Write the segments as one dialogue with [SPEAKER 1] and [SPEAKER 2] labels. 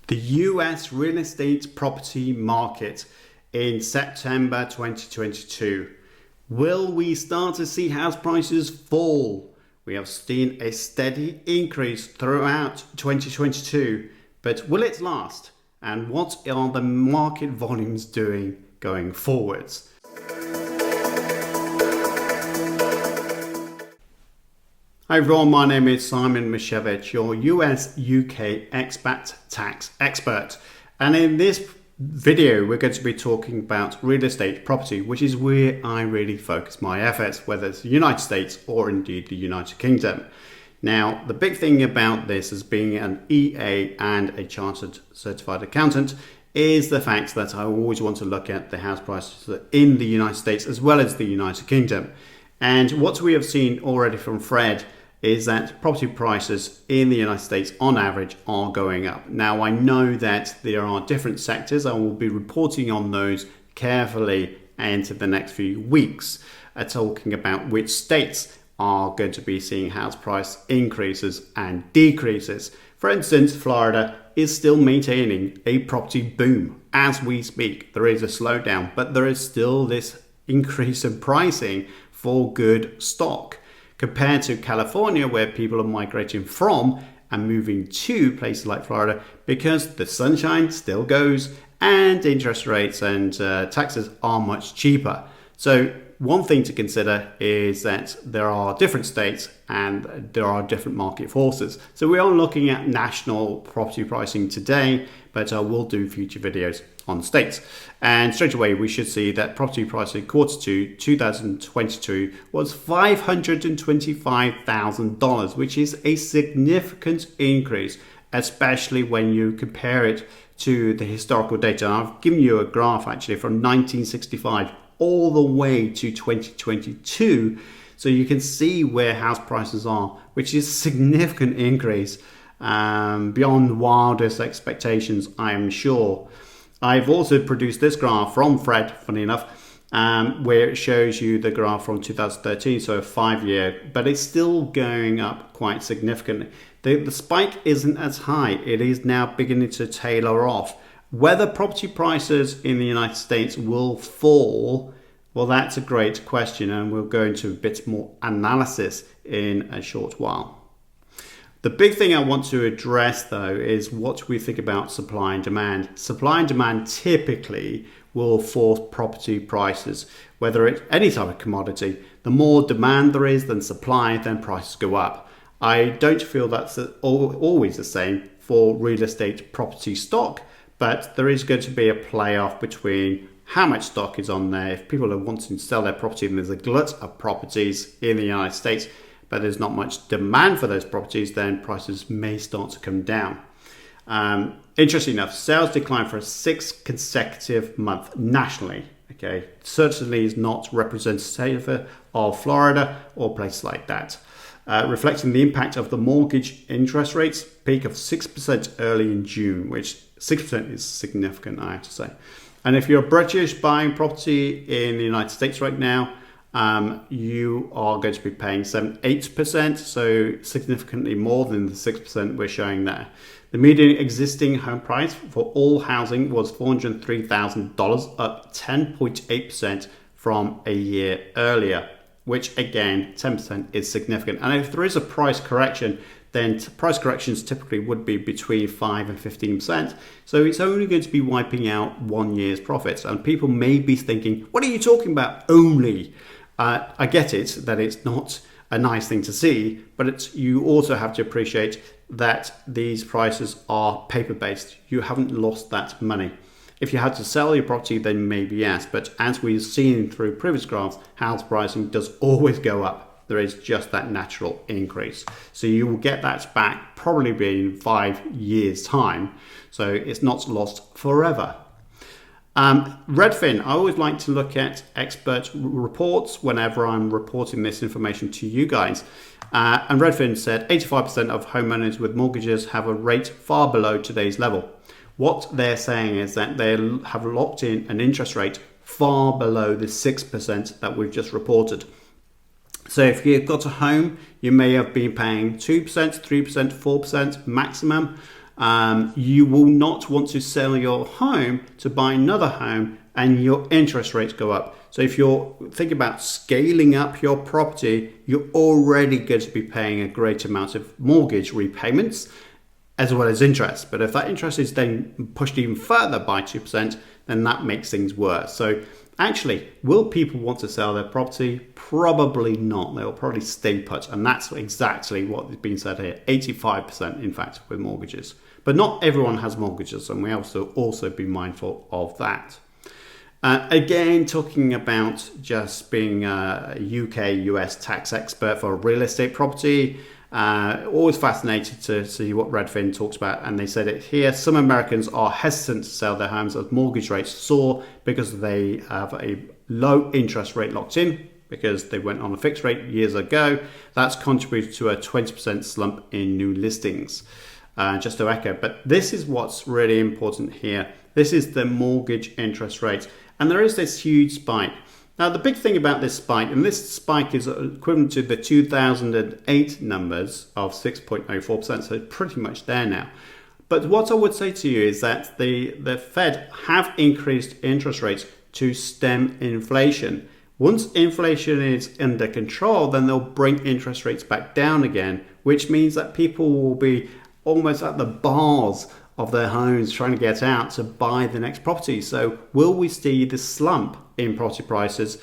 [SPEAKER 1] The US real estate property market in September 2022. Will we start to see house prices fall? We have seen a steady increase throughout 2022, but will it last? And what are the market volumes doing going forwards? Hi everyone, my name is Simon Mishevich, your US UK expat tax expert. And in this video, we're going to be talking about real estate property, which is where I really focus my efforts, whether it's the United States or indeed the United Kingdom. Now, the big thing about this as being an EA and a chartered certified accountant is the fact that I always want to look at the house prices in the United States as well as the United Kingdom. And what we have seen already from Fred is that property prices in the United States on average are going up. Now, I know that there are different sectors. I will be reporting on those carefully into the next few weeks, talking about which states are going to be seeing house price increases and decreases. For instance, Florida is still maintaining a property boom as we speak. There is a slowdown, but there is still this increase in pricing for good stock, compared to California, where people are migrating from and moving to places like Florida because the sunshine still goes and interest rates and taxes are much cheaper. So one thing to consider is that there are different states and there are different market forces. So we are looking at national property pricing today, but I will do future videos on states. And straight away, we should see that property pricing Q2 2022 was $525,000, which is a significant increase, especially when you compare it to the historical data. I've given you a graph actually from 1965 all the way to 2022. So you can see where house prices are, which is a significant increase beyond wildest expectations, I am sure. I've also produced this graph from Fred, funny enough, where it shows you the graph from 2013, so a 5-year, but it's still going up quite significantly. The spike isn't as high. It is now beginning to tailor off. Whether property prices in the United States will fall, well, that's a great question, and we'll go into a bit more analysis in a short while. The big thing I want to address, though, is what we think about supply and demand. Supply and demand typically will force property prices, whether it's any type of commodity. The more demand there is than supply, then prices go up. I don't feel that's always the same for real estate property stock, but there is going to be a playoff between how much stock is on there. If people are wanting to sell their property and there's a glut of properties in the United States, but there's not much demand for those properties, then prices may start to come down. Interesting enough, sales declined for a 6th consecutive month nationally. Okay, certainly is not representative of Florida or places like that. Reflecting the impact of the mortgage interest rates, peak of 6% early in June, which 6% is significant, I have to say. And if you're British buying property in the United States right now, you are going to be paying 8%, so significantly more than the 6% we're showing there. The median existing home price for all housing was $403,000, up 10.8% from a year earlier, which again, 10% is significant. And if there is a price correction, then price corrections typically would be between 5 and 15%. So it's only going to be wiping out 1 year's profits. And people may be thinking, what are you talking about only? I get it that it's not a nice thing to see, but you also have to appreciate that these prices are paper-based. You haven't lost that money. If you had to sell your property, then maybe yes. But as we've seen through previous graphs, house pricing does always go up. There is just that natural increase. So you will get that back probably in 5 years' time. So it's not lost forever. Redfin, I always like to look at expert reports whenever I'm reporting this information to you guys. And Redfin said 85% of homeowners with mortgages have a rate far below today's level. What they're saying is that they have locked in an interest rate far below the 6% that we've just reported. So if you've got a home, you may have been paying 2%, 3%, 4% maximum. you will not want to sell your home to buy another home and your interest rates go up. So if you're thinking about scaling up your property, you're already going to be paying a great amount of mortgage repayments as well as interest. But if that interest is then pushed even further by 2%, then that makes things worse. So actually, will people want to sell their property? Probably not. They'll probably stay put. And that's exactly what has been said here. 85%, in fact, with mortgages. But not everyone has mortgages, and we have to also be mindful of that. Again, talking about just being a UK, US tax expert for real estate property, always fascinated to see what Redfin talks about. And they said it here, some Americans are hesitant to sell their homes as mortgage rates soar because they have a low interest rate locked in because they went on a fixed rate years ago. That's contributed to a 20% slump in new listings. Just to echo, but this is what's really important here. This is the mortgage interest rate. And there is this huge spike. Now, the big thing about this spike, and this spike is equivalent to the 2008 numbers of 6.04%, so it's pretty much there now. But what I would say to you is that the Fed have increased interest rates to stem inflation. Once inflation is under control, then they'll bring interest rates back down again, which means that people will be almost at the bars of their homes trying to get out to buy the next property. So will we see the slump in property prices?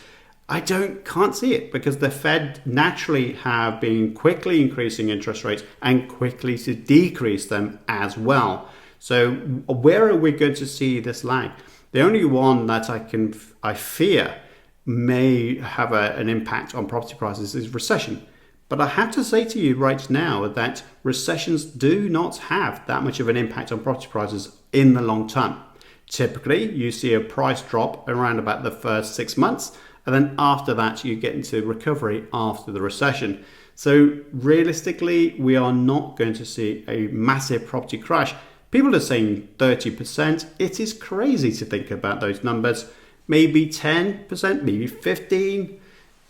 [SPEAKER 1] I can't see it, because the Fed naturally have been quickly increasing interest rates and quickly to decrease them as well. So where are we going to see this lag? The only one that I fear may have an impact on property prices is recession. But I have to say to you right now that recessions do not have that much of an impact on property prices in the long term. Typically, you see a price drop around about the first 6 months, and then after that, you get into recovery after the recession. So realistically, we are not going to see a massive property crash. People are saying 30%. It is crazy to think about those numbers. Maybe 10%, maybe 15%.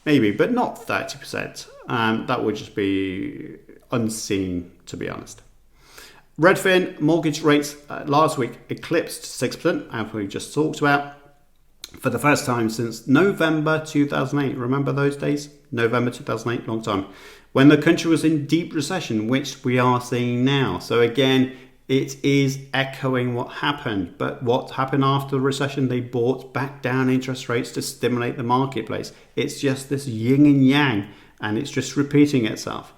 [SPEAKER 1] Maybe, but not 30%. That would just be unseen, to be honest. Redfin mortgage rates last week eclipsed 6%, as we just talked about, for the first time since November 2008. Remember those days? November 2008, long time. When the country was in deep recession, which we are seeing now. So again, it is echoing what happened. But what happened after the recession? They brought back down interest rates to stimulate the marketplace. It's just this yin and yang, and it's just repeating itself.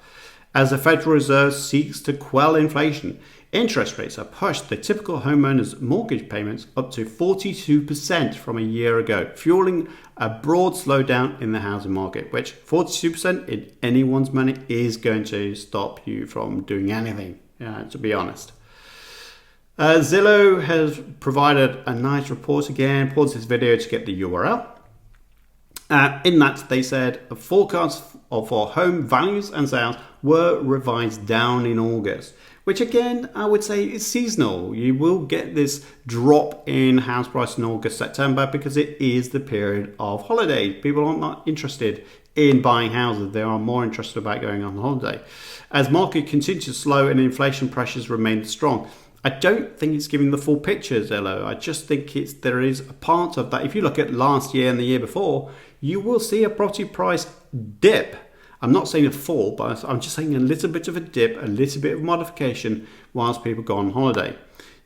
[SPEAKER 1] As the Federal Reserve seeks to quell inflation, interest rates are pushed the typical homeowner's mortgage payments up to 42% from a year ago, fueling a broad slowdown in the housing market, which 42% in anyone's money is going to stop you from doing anything, to be honest. Zillow has provided a nice report again. Pause this video to get the URL. In that, they said a forecast for home values and sales were revised down in August, which again, I would say is seasonal. You will get this drop in house price in August, September, because it is the period of holiday. People are not interested in buying houses. They are more interested about going on holiday. As market continues to slow and inflation pressures remain strong, I don't think it's giving the full picture, Zillow. I just think there is a part of that. If you look at last year and the year before, you will see a property price dip. I'm not saying a fall, but I'm just saying a little bit of a dip, a little bit of modification whilst people go on holiday.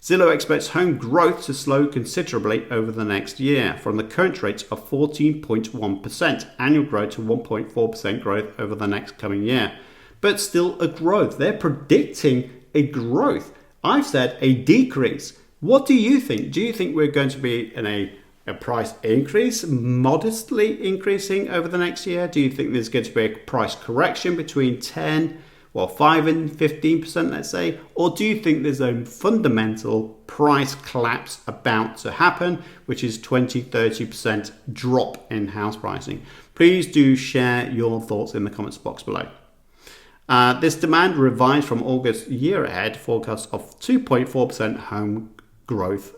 [SPEAKER 1] Zillow expects home growth to slow considerably over the next year, from the current rate of 14.1% annual growth to 1.4% growth over the next coming year. But still a growth. They're predicting a growth. I've said a decrease. What do you think? Do you think we're going to be in a price increase, modestly increasing over the next year? Do you think there's going to be a price correction between 5 and 15%, let's say? Or do you think there's a fundamental price collapse about to happen, which is 20-30% drop in house pricing? Please do share your thoughts in the comments box below. This demand revised from August year ahead forecast of 2.4% home growth